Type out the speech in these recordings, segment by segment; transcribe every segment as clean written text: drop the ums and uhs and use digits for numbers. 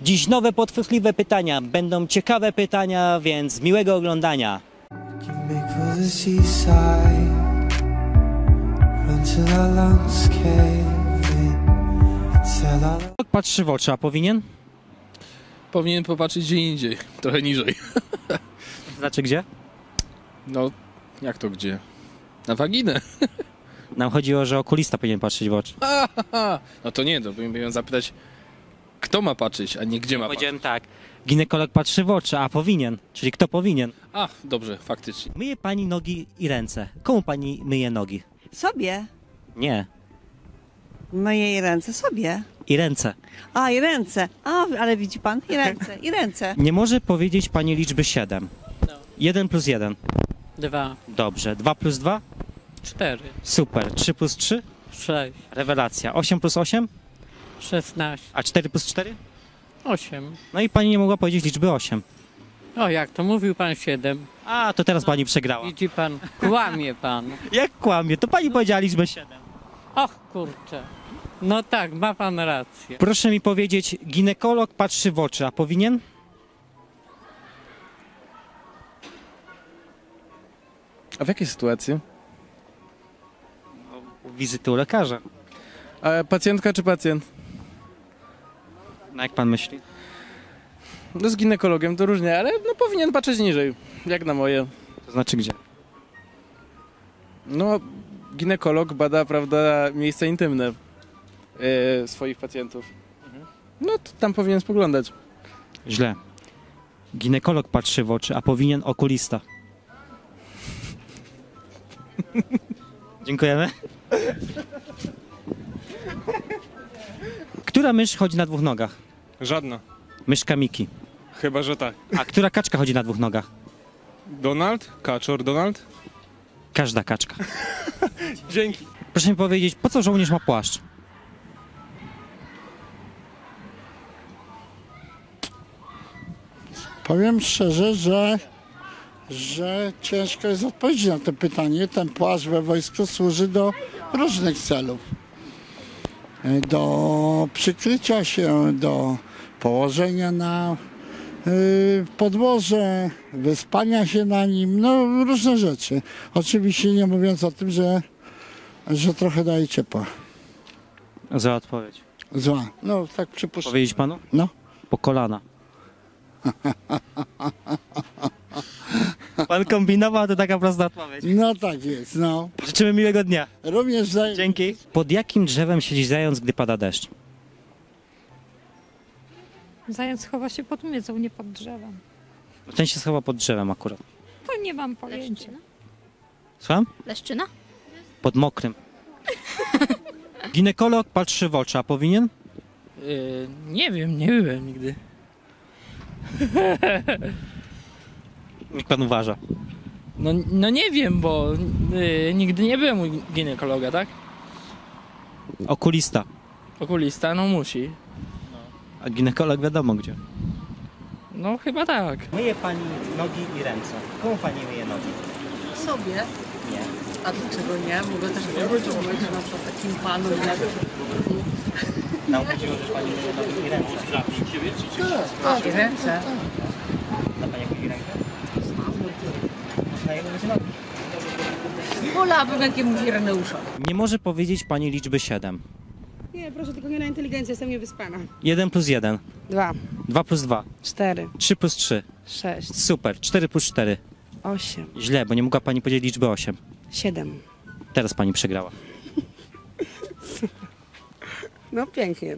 Dziś nowe, podchwytliwe pytania. Będą ciekawe pytania, więc miłego oglądania. Patrzy w oczy, a powinien? Powinien popatrzeć gdzie indziej, trochę niżej. Znaczy gdzie? No, jak to gdzie? Na waginę. Nam chodziło, że okulista powinien patrzeć w oczy. No to nie, to powinien zapytać, kto ma patrzeć, a nie gdzie ma patrzeć. Powiedziałem tak, ginekolog patrzy w oczy, a powinien, czyli kto powinien? A, dobrze, faktycznie. Myje pani nogi i ręce. Komu pani myje nogi? Sobie. Nie. Myję jej ręce sobie. I ręce. A, i ręce. A, ale widzi pan? I ręce, i ręce. Nie może powiedzieć pani liczby 7. 1 plus 1. 2, Dobrze. 2 plus 2? 4, Super. 3 plus 3? 6, Rewelacja. 8 plus 8? 16, A 4 plus 4? 8. No i pani nie mogła powiedzieć liczby 8. O, jak to mówił pan 7? A, to teraz pani przegrała. Widzi pan, kłamie pan. Jak kłamie? To pani powiedziała liczbę 7. Och, kurczę. No tak, ma pan rację. Proszę mi powiedzieć, ginekolog patrzy w oczy, a powinien? A w jakiej sytuacji? U wizyty u lekarza. A pacjentka czy pacjent? No jak pan myśli? No z ginekologiem to różnie, ale no powinien patrzeć niżej, jak na moje. To znaczy gdzie? No, ginekolog bada, prawda, miejsca intymne swoich pacjentów. No to tam powinien spoglądać. Źle. Ginekolog patrzy w oczy, a powinien okulista. Dziękujemy. Która mysz chodzi na dwóch nogach? Żadna. Myszka Miki. Chyba, że tak. A która kaczka chodzi na dwóch nogach? Donald? Kaczor Donald? Każda kaczka. Dzięki. Proszę mi powiedzieć, po co żołnierz ma płaszcz? Powiem szczerze, że ciężko jest odpowiedzieć na to pytanie. Ten płaszcz we wojsku służy do różnych celów. Do przykrycia się, do położenia na podłoże, wyspania się na nim, no różne rzeczy. Oczywiście nie mówiąc o tym, że trochę daje ciepła. Za odpowiedź. Zła. No tak przypuszczam. Powiedzieć panu? No. Po kolana. Pan kombinował, to taka prosta odpowiedź. No tak jest, no. Życzymy miłego dnia. Również Dzięki. Pod jakim drzewem siedzi zając, gdy pada deszcz? Zając chowa się pod miedzą, nie pod drzewem. Ten się schowa pod drzewem akurat. To nie mam pojęcia. Leszczyna? Słucham? Leszczyna? Pod mokrym. Ginekolog patrzy w oczy, a powinien? Nie wiem, nie byłem nigdy. Jak pan uważa? No nie wiem, bo nigdy nie byłem u ginekologa, tak? Okulista. Okulista, no musi. A ginekolog wiadomo gdzie. No chyba tak. Myje pani nogi i ręce. Komu pani myje nogi? Sobie. Nie. A dlaczego nie? Mogę też powiedzieć, że na przykład takim panu nie. Nam chodziło, że pani myje nogi i ręce. A, i ręce. Zna pani jakąś rękę? Można je myć nogi. Wolałabym jakiemuś Ireneusza. Nie może powiedzieć pani liczby 7. Nie, proszę, tylko nie na inteligencję, jestem niewyspana. 1 plus 1. 2, 2 plus 2. 4, 3 plus 3. 6, Super. 4 plus 4. 8, Źle, bo nie mogła pani powiedzieć liczby 8. 7. Teraz pani przegrała. No pięknie.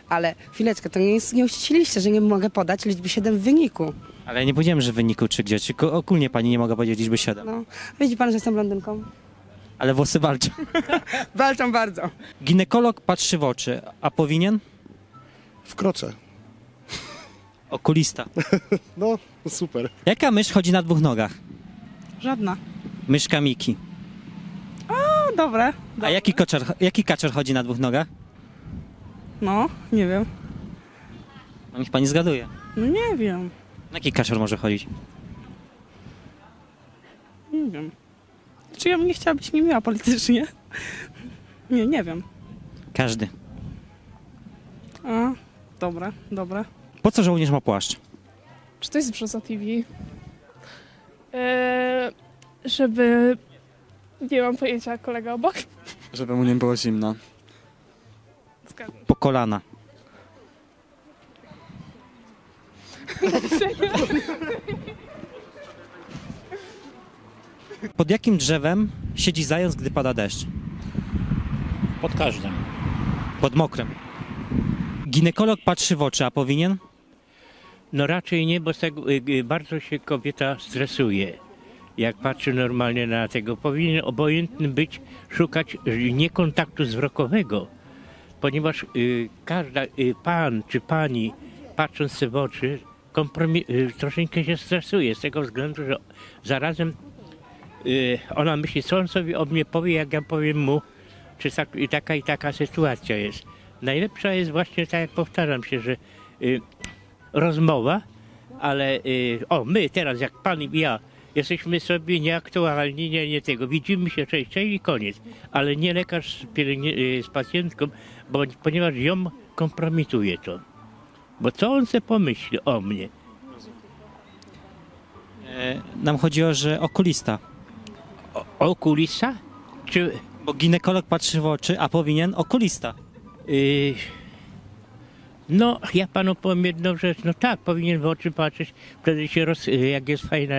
Ale chwileczkę, to nie uściśliliście, że nie mogę podać liczby 7 w wyniku. Ale ja nie powiedziałem, że w wyniku czy gdzie, tylko ogólnie pani nie mogła powiedzieć liczby 7. No, widzi pan, że jestem blondynką? Ale włosy walczą. Walczą bardzo. Ginekolog patrzy w oczy, a powinien? W krocze. Okulista. No, super. Jaka mysz chodzi na dwóch nogach? Żadna. Myszka Miki. No dobre. A jaki kaczor chodzi na dwóch nogach? No, nie wiem. No niech pani zgaduje. No nie wiem. Jaki kaczor może chodzić? Nie wiem. Czy ja bym nie chciała być niemiła politycznie? Nie wiem. Każdy. A, dobra, dobra. Po co żołnierz ma płaszcz? Czy to jest Brzoza TV? Żeby... Nie mam pojęcia, kolega obok. Żeby mu nie było zimno. Zgadzam. Po kolana. Pod jakim drzewem siedzi zając, gdy pada deszcz? Pod każdym. Pod mokrym. Ginekolog patrzy w oczy, a powinien? No raczej nie, bo bardzo się kobieta stresuje. Jak patrzy normalnie na tego, powinien obojętny być, szukać nie kontaktu wzrokowego, ponieważ każda pan czy pani, patrząc sobie w oczy, troszeczkę się stresuje z tego względu, że zarazem ona myśli, co on sobie o mnie powie, jak ja powiem mu, czy taka i taka sytuacja jest. Najlepsza jest właśnie, tak jak powtarzam się, że rozmowa, ale my teraz, jak pan i ja, jesteśmy sobie nieaktualni, nie tego, widzimy się częściej i koniec, ale nie lekarz z pacjentką, ponieważ ją kompromituje to. Bo co on sobie pomyśli o mnie? Nam chodzi o, że okulista. Okulista? Czy... Bo ginekolog patrzy w oczy, a powinien okulista. No, ja panu powiem jedną rzecz. No tak, powinien w oczy patrzeć. Wtedy się jak jest fajna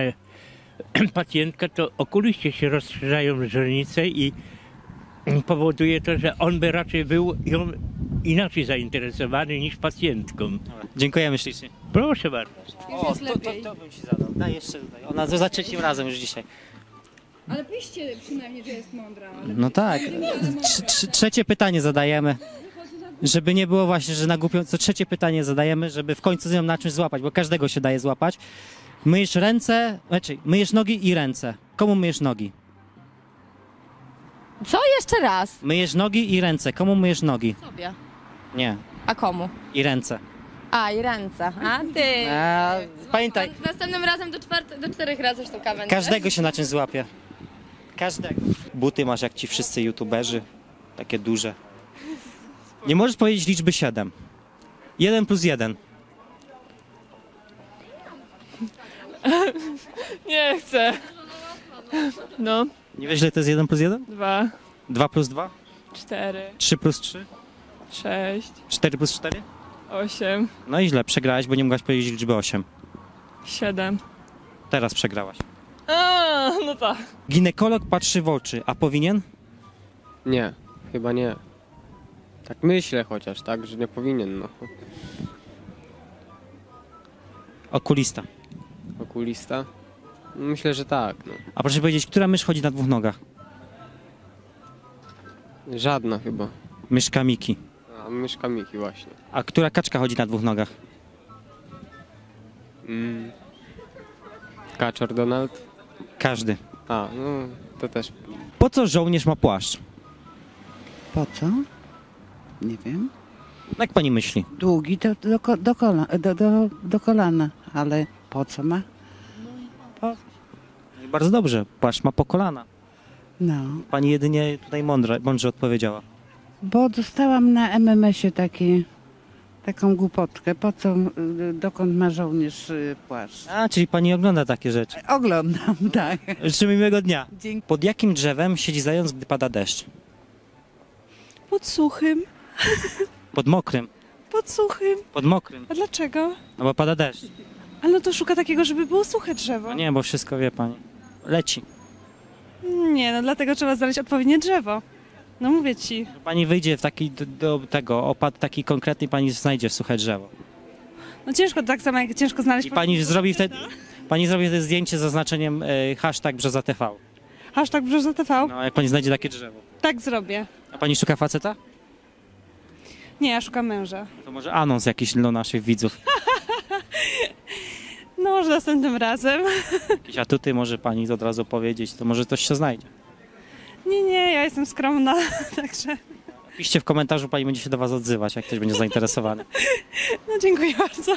pacjentka, to okuliście się rozszerzają źrenice i powoduje to, że on by raczej był ją inaczej zainteresowany niż pacjentką. Dziękujemy ślicznie. Proszę bardzo. O, to bym ci zadał. Daj jeszcze tutaj. Ona za trzecim razem już dzisiaj. Ale piszcie przynajmniej, że jest mądra. Ale... No tak. Trzecie pytanie zadajemy. Żeby nie było właśnie, że na głupią... Co trzecie pytanie zadajemy, żeby w końcu z nią na czymś złapać, bo każdego się daje złapać. Myjesz ręce, myjesz nogi i ręce. Komu myjesz nogi? Co? Jeszcze raz? Myjesz nogi i ręce. Komu myjesz nogi? Sobie. Nie. A komu? I ręce. A, i ręce. A ty. Pamiętaj, Następnym razem do 4 razy sztuka będzie. każdego się na czymś złapie. Każdego. Buty masz jak ci wszyscy youtuberzy. Takie duże. Nie możesz powiedzieć liczby 7. 1 plus 1. Nie chcę. No, Nie wiesz, ile to jest 1 plus 1? 2, 2 plus 2? 4, 3 plus 3? 6, 4 plus 4? 8, No i źle, przegrałaś, bo nie mogłaś powiedzieć liczby 8. 7. Teraz przegrałaś. A, no tak. Ginekolog patrzy w oczy, a powinien? Nie, chyba nie. Tak myślę chociaż, tak, że nie powinien, no. Okulista. Okulista? Myślę, że tak, no. A proszę powiedzieć, która mysz chodzi na 2 nogach? Żadna chyba. Myszka Miki. A myszka Miki właśnie. A która kaczka chodzi na 2 nogach? Kaczor Donald? Każdy. A, no to też. Po co żołnierz ma płaszcz? Po co? Nie wiem. Jak pani myśli? Długi to do kolana, ale po co ma? Bardzo dobrze, płaszcz ma po kolana. No, Pani jedynie tutaj mądrze odpowiedziała. bo dostałam na MMS-ie taką głupotkę. Po co, dokąd ma żołnierz płaszcz? A, czyli pani ogląda takie rzeczy. Oglądam, tak. Życzę miłego dnia. Dzięki. Pod jakim drzewem siedzi zając, gdy pada deszcz? Pod suchym. Pod mokrym. Pod suchym. Pod mokrym. A dlaczego? No bo pada deszcz. Ale no to szuka takiego, żeby było suche drzewo. No nie, bo wszystko wie pani. Leci. Nie, no dlatego trzeba znaleźć odpowiednie drzewo. No mówię ci. Pani wyjdzie w taki do tego, opad taki konkretny, pani znajdzie suche drzewo. No ciężko, tak samo jak ciężko znaleźć... I pani zrobi wtedy zdjęcie z zaznaczeniem hashtag Brzoza TV. Hashtag Brzoza TV? No, jak pani znajdzie takie drzewo. Tak zrobię. A pani szuka faceta? Nie, ja szukam męża. To może anons jakiś dla naszych widzów. No może następnym razem. Jakieś atuty może pani od razu powiedzieć, to może coś się znajdzie. Nie, ja jestem skromna, także... Piszcie w komentarzu, pani będzie się do was odzywać, jak ktoś będzie zainteresowany. No dziękuję bardzo.